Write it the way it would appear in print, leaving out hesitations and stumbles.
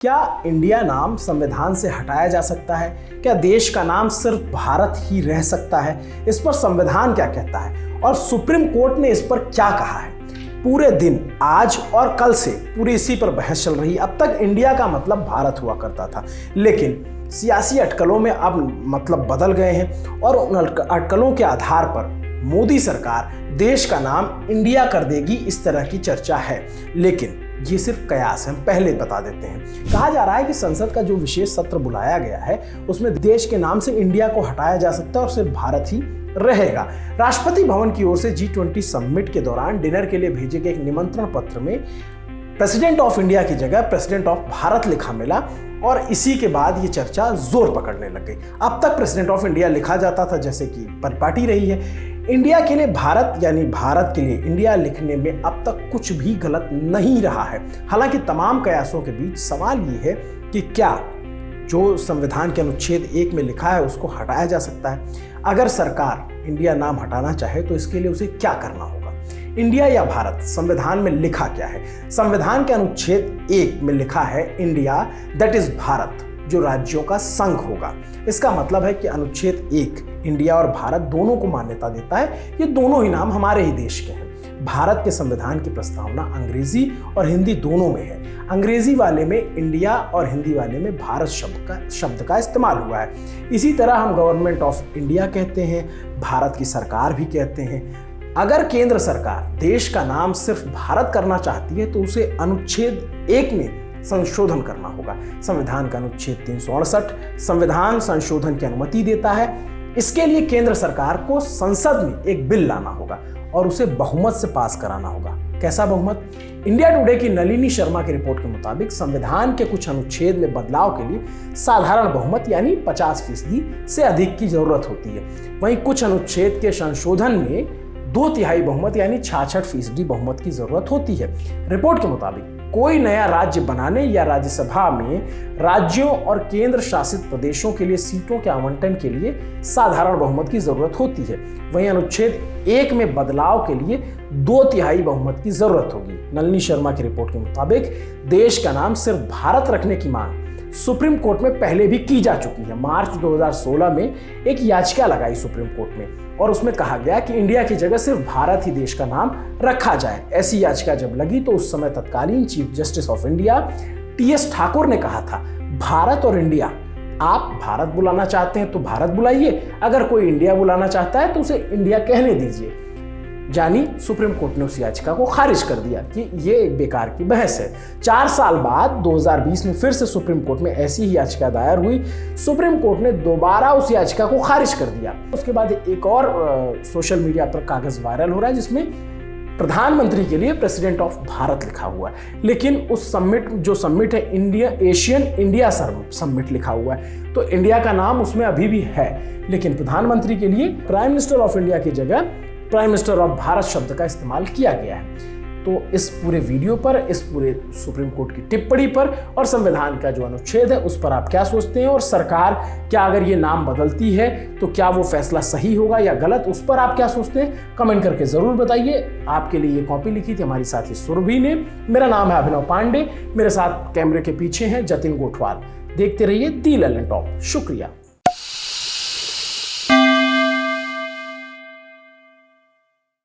क्या इंडिया नाम संविधान से हटाया जा सकता है? क्या देश का नाम सिर्फ भारत ही रह सकता है? इस पर संविधान क्या कहता है और सुप्रीम कोर्ट ने इस पर क्या कहा है? पूरे दिन आज और कल से पूरी इसी पर बहस चल रही। अब तक इंडिया का मतलब भारत हुआ करता था, लेकिन सियासी अटकलों में अब मतलब बदल गए हैं और उन अटकलों के आधार पर मोदी सरकार देश का नाम इंडिया कर देगी, इस तरह की चर्चा है। लेकिन ये सिर्फ कयास है, हम पहले बता देते हैं। कहा जा रहा है कि संसद का जो विशेष सत्र बुलाया गया है उसमें देश के नाम से इंडिया को हटाया जा सकता है और सिर्फ भारत ही रहेगा। राष्ट्रपति भवन की ओर से G20 समिट के दौरान डिनर के लिए भेजे गए एक निमंत्रण पत्र में प्रेसिडेंट ऑफ इंडिया की जगह प्रेसिडेंट ऑफ भारत लिखा मिला और इसी के बाद ये चर्चा जोर पकड़ने लग गई। अब तक प्रेसिडेंट ऑफ इंडिया लिखा जाता था जैसे कि परिपाटी रही है। इंडिया के लिए भारत यानी भारत के लिए इंडिया लिखने में अब तक कुछ भी गलत नहीं रहा है। हालांकि तमाम कयासों के बीच सवाल ये है कि क्या जो संविधान के अनुच्छेद 1 में लिखा है उसको हटाया जा सकता है? अगर सरकार इंडिया नाम हटाना चाहे तो इसके लिए उसे क्या करना होगा? इंडिया या भारत, संविधान में लिखा क्या है? संविधान के अनुच्छेद 1 में लिखा है इंडिया दैट इज भारत, जो राज्यों का संघ होगा। इसका मतलब है कि अनुच्छेद 1 इंडिया और भारत दोनों को मान्यता देता है। ये दोनों ही नाम हमारे ही देश के हैं। भारत के संविधान की प्रस्तावना अंग्रेजी और हिंदी दोनों में है। अंग्रेजी वाले में इंडिया और हिंदी वाले में भारत शब्द का इस्तेमाल हुआ है। इसी तरह हम गवर्नमेंट ऑफ इंडिया कहते हैं, भारत की सरकार भी कहते हैं। अगर केंद्र सरकार देश का नाम सिर्फ भारत करना चाहती है तो उसे अनुच्छेद 1 में संशोधन करना होगा। संविधान का अनुच्छेद 368 संविधान संशोधन की अनुमति देता है। इसके लिए केंद्र सरकार को संसद में एक बिल लाना होगा और उसे बहुमत से पास कराना होगा। कैसा बहुमत? इंडिया टुडे की नलिनी शर्मा की रिपोर्ट के मुताबिक संविधान के कुछ अनुच्छेद में बदलाव के लिए साधारण बहुमत यानी 50% से अधिक की जरूरत होती है। वहीं कुछ अनुच्छेद के संशोधन में 2/3 बहुमत यानी 66% बहुमत की जरूरत होती है। रिपोर्ट के मुताबिक कोई नया राज्य बनाने या राज्यसभा में राज्यों और केंद्र शासित प्रदेशों के लिए सीटों के आवंटन के लिए साधारण बहुमत की जरूरत होती है। वहीं अनुच्छेद 1 में बदलाव के लिए 2/3 बहुमत की जरूरत होगी। नलिनी शर्मा की रिपोर्ट के मुताबिक देश का नाम सिर्फ भारत रखने की मांग सुप्रीम कोर्ट में पहले भी की जा चुकी है। मार्च 2016 में एक याचिका लगाई सुप्रीम कोर्ट में और उसमें कहा गया कि इंडिया की जगह सिर्फ भारत ही देश का नाम रखा जाए। ऐसी याचिका जब लगी तो उस समय तत्कालीन chief justice of India TS Thakur ने कहा था, भारत और इंडिया, आप भारत बुलाना चाहते हैं तो भारत बुलाइए, अगर कोई इंडिया बुलाना चाहता है तो उसे इंडिया कहने दीजिए। जानी सुप्रीम कोर्ट ने उस याचिका को खारिज कर दिया कि ये एक बेकार की बहस है। 4 साल बाद 2020 में फिर से सुप्रीम कोर्ट में ऐसी ही याचिका दायर हुई। सुप्रीम कोर्ट ने दोबारा उस याचिका को खारिज कर दिया। उसके बाद एक और सोशल मीडिया पर कागज वायरल हो रहा है जिसमें प्रधानमंत्री के लिए प्रेसिडेंट ऑफ भारत लिखा हुआ है, लेकिन उस समिट है एशियन इंडिया समिट लिखा हुआ है। तो इंडिया का नाम उसमें अभी भी है, लेकिन प्रधानमंत्री के लिए प्राइम मिनिस्टर ऑफ इंडिया की जगह प्राइम मिनिस्टर ऑफ भारत शब्द का इस्तेमाल किया गया है। तो इस पूरे वीडियो पर, इस पूरे सुप्रीम कोर्ट की टिप्पणी पर और संविधान का जो अनुच्छेद है उस पर आप क्या सोचते हैं? और सरकार क्या अगर ये नाम बदलती है तो क्या वो फैसला सही होगा या गलत, उस पर आप क्या सोचते हैं? कमेंट करके जरूर बताइए। आपके लिए ये कॉपी लिखी थी हमारी साथी सुरभि ने। मेरा नाम है अभिनव पांडे, मेरे साथ कैमरे के पीछे हैं जतिन गोठवाल। देखते रहिए दी ललन टॉप। शुक्रिया।